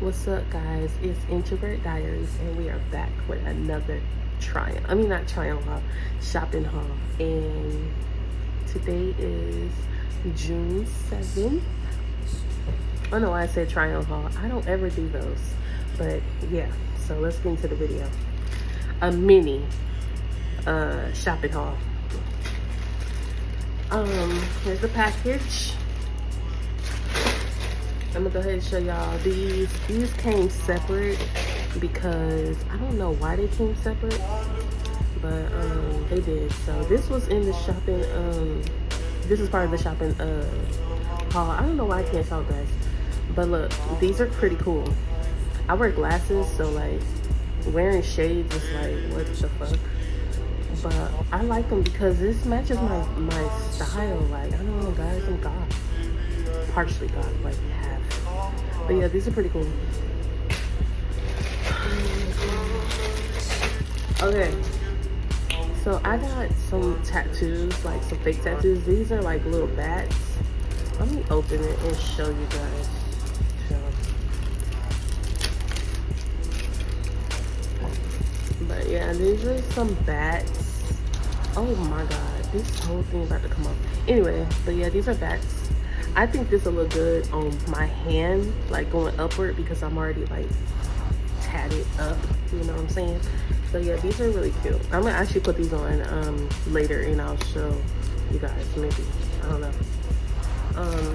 What's up, guys? It's Introvert Diaries, and we are back with another shopping haul. And today is June 7th. I don't know why I said try on haul. I don't ever do those, but yeah. So let's get into the video. A mini shopping haul. Here's the package. I'm gonna go ahead and show y'all these. These came separate because I don't know why they came separate, but they did. So this was in the shopping. This is part of the shopping haul. I don't know why I can't talk, guys, but look, these are pretty cool. I wear glasses, so like wearing shades is like what the fuck. But I like them because this matches my style. Like I don't know, guys, I'm goth, partially goth, like half. But yeah, these are pretty cool. Okay, so I got some tattoos, like some fake tattoos. These are like little bats. Let me open it and show you guys. But yeah, these are some bats. Oh my god, this whole thing about to come up. Anyway, but yeah, these are bats. I think this will look good on my hand, like going upward, because I'm already like tatted up, you know what I'm saying? So yeah, these are really cute. I'm gonna actually put these on later and I'll show you guys, maybe, I don't know.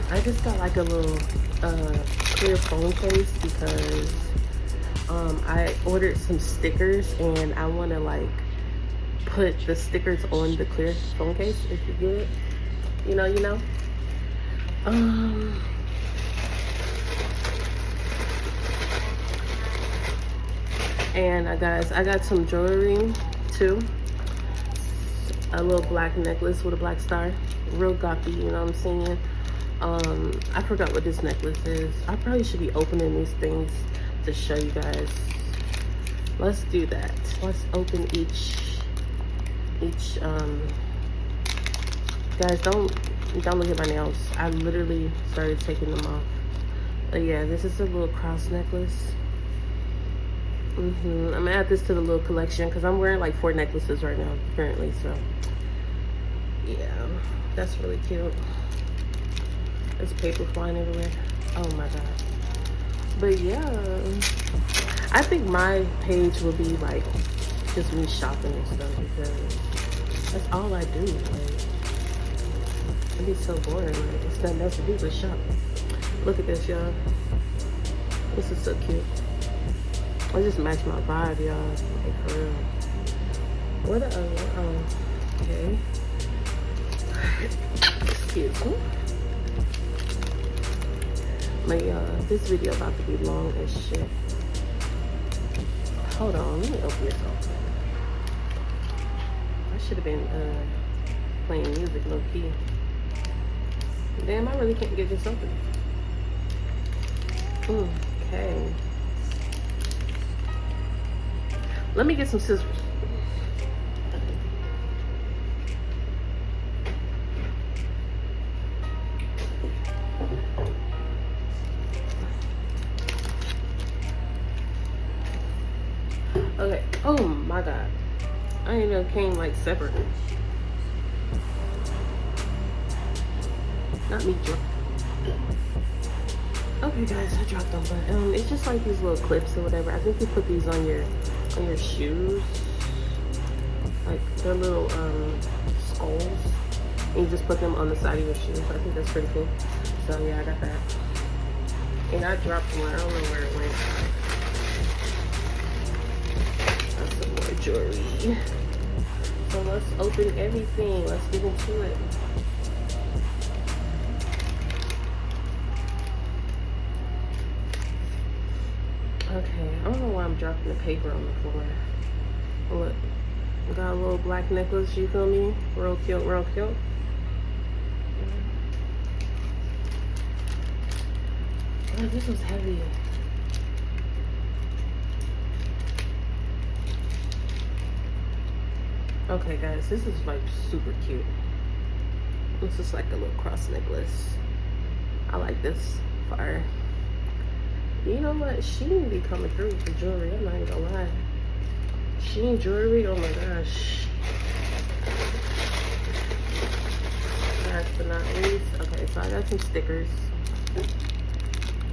I just got like a little clear phone case because I ordered some stickers and I want to like put the stickers on the clear phone case. If you get it, you know. And guys, I got some jewelry too. A little black necklace with a black star, real gothy, you know what I'm saying? I forgot what this necklace is. I probably should be opening these things to show you guys. Let's do that. Let's open each guys, don't look at my nails. I literally started taking them off. But yeah, this is a little cross necklace. I'm gonna add this to the little collection because I'm wearing like 4 necklaces right now currently. So yeah, that's really cute. There's paper flying everywhere. Oh my god. But yeah, I think my page will be like just me shopping and stuff because that's all I do. Like, it'd be so boring. Like, it's nothing else to do but shop. Look at this, y'all. This is so cute. I just match my vibe, y'all. Like, for real. What okay. Excuse me. But this video about to be long as shit. Hold on, let me open this up. I should have been playing music low key. Damn, I really can't get this open. Okay. Let me get some scissors. Okay. Oh my god. I didn't know it came like separate. Not me drunk. Okay guys, I dropped them, but it's just like these little clips or whatever. I think you put these on your shoes. Like they're little skulls. And you just put them on the side of your shoes. I think that's pretty cool. So yeah, I got that. And I dropped one. I don't know where it went. That's some more jewelry. So let's open everything. Let's get into it. Okay, I don't know why I'm dropping the paper on the floor. Look, got a little black necklace, you feel me? Real cute, real cute. Oh, this was heavy. Okay guys, this is like super cute. This is like a little cross necklace. I like this fire. You know what? Shein be coming through for jewelry. I'm not even gonna lie. Shein jewelry, oh my gosh. Last but not least, okay, so I got some stickers.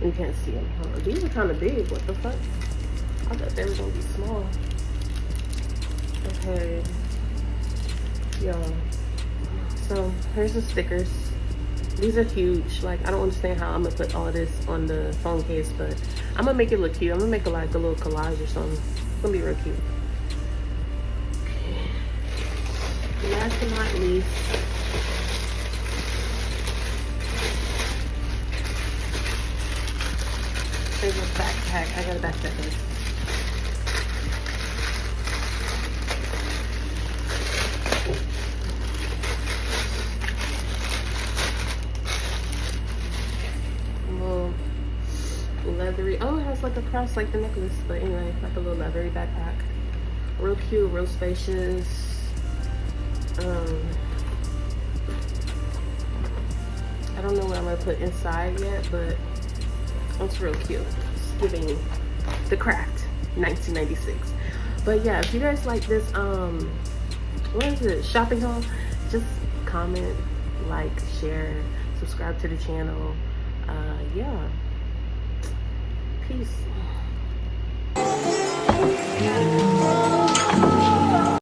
You can't see them. Huh? These are kind of big. What the fuck? I thought they were gonna be small. Okay, y'all. So here's the stickers. These are huge. Like, I don't understand how I'm gonna put all of this on the phone case, but I'm gonna make it look cute. I'm gonna make it like a little collage or something. It's gonna be real cute. Okay. Last but not least, there's a backpack. I got a backpack in. Leathery. Oh, it has like a cross like the necklace, but anyway, like a little leathery backpack. Real cute, real spacious. I don't know what I'm gonna put inside yet, but it's real cute. It's giving the craft 1996. But yeah, if you guys like this what is it, shopping haul, just comment, like, share, subscribe to the channel. Yeah, peace.